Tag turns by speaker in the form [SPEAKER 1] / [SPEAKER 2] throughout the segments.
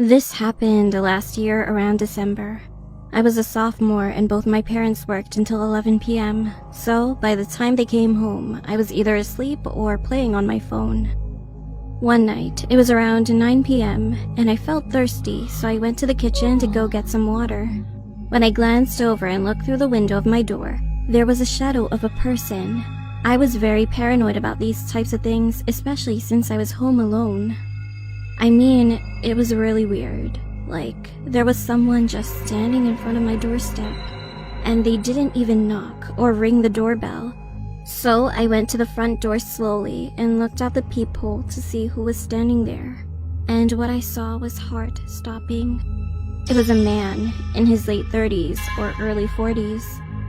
[SPEAKER 1] This happened last year around December. I was a sophomore and both my parents worked until 11 p.m. So by the time they came home, I was either asleep or playing on my phone. One night, it was around 9 p.m. and I felt thirsty, so I went to the kitchen to go get some water. When I glanced over and looked through the window of my door, there was a shadow of a person. I was very paranoid about these types of things, especially since I was home alone. I mean, it was really weird. Like, there was someone just standing in front of my doorstep, and they didn't even knock or ring the doorbell. So I went to the front door slowly and looked out the peephole to see who was standing there. And what I saw was heart-stopping. It was a man in his late 30s or early 40s.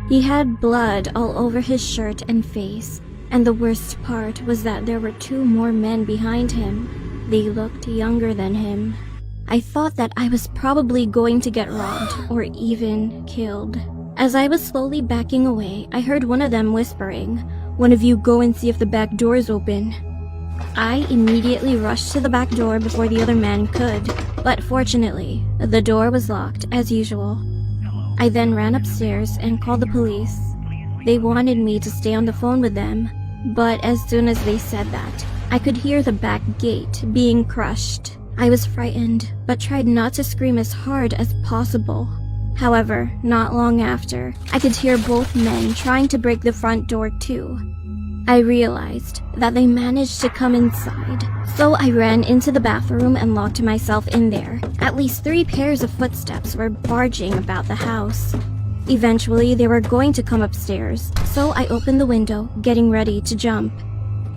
[SPEAKER 1] He had blood all over his shirt and face, and the worst part was that there were two more men behind him. They looked younger than him. I thought that I was probably going to get robbed or even killed. As I was slowly backing away, I heard one of them whispering, "One of you go and see if the back door is open." I immediately rushed to the back door before the other man could, but fortunately, the door was locked as usual. I then ran upstairs and called the police. They wanted me to stay on the phone with them, but as soon as they said that, I could hear the back gate being crushed. I was frightened, but tried not to scream as hard as possible. However, not long after, I could hear both men trying to break the front door too. I realized that they managed to come inside, so I ran into the bathroom and locked myself in there. At least 3 pairs of footsteps were barging about the house. Eventually, they were going to come upstairs, so I opened the window, getting ready to jump.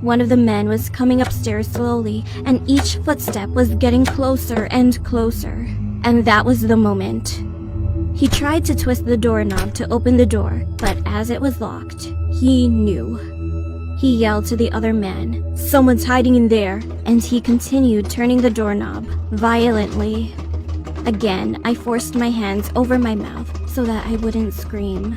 [SPEAKER 1] One of the men was coming upstairs slowly, and each footstep was getting closer and closer. And that was the moment. He tried to twist the doorknob to open the door, but as it was locked, he knew. He yelled to the other man, "Someone's hiding in there," and he continued turning the doorknob violently. Again, I forced my hands over my mouth so that I wouldn't scream.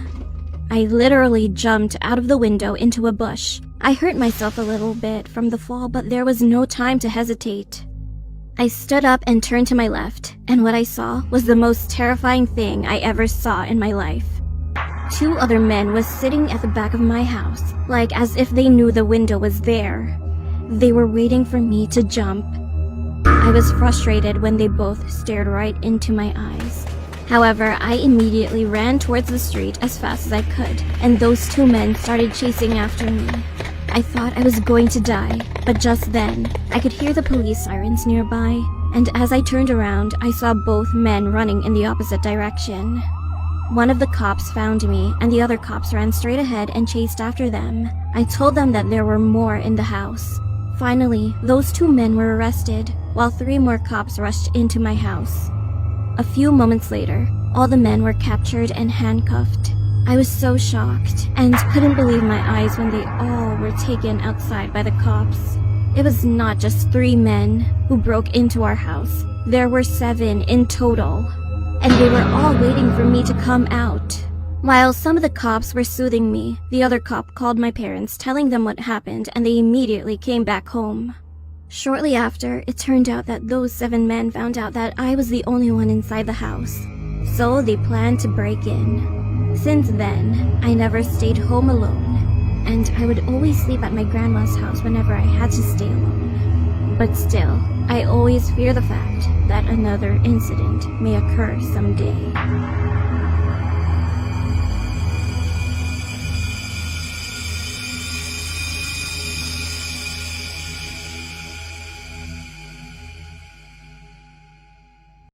[SPEAKER 1] I literally jumped out of the window into a bush. I hurt myself a little bit from the fall, but there was no time to hesitate. I stood up and turned to my left, and what I saw was the most terrifying thing I ever saw in my life. 2 other men were sitting at the back of my house, like as if they knew the window was there. They were waiting for me to jump. I was frustrated when they both stared right into my eyes. However, I immediately ran towards the street as fast as I could, and those 2 men started chasing after me. I thought I was going to die, but just then, I could hear the police sirens nearby, and as I turned around, I saw both men running in the opposite direction. One of the cops found me, and the other cops ran straight ahead and chased after them. I told them that there were more in the house. Finally, those 2 men were arrested, while 3 more cops rushed into my house. A few moments later, all the men were captured and handcuffed. I was so shocked and couldn't believe my eyes when they all were taken outside by the cops. It was not just 3 men who broke into our house. There were 7 in total, and they were all waiting for me to come out. While some of the cops were soothing me, the other cop called my parents, telling them what happened, and they immediately came back home. Shortly after, it turned out that those 7 men found out that I was the only one inside the house, so they planned to break in. Since then, I never stayed home alone, and I would always sleep at my grandma's house whenever I had to stay alone. But still, I always fear the fact that another incident may occur someday.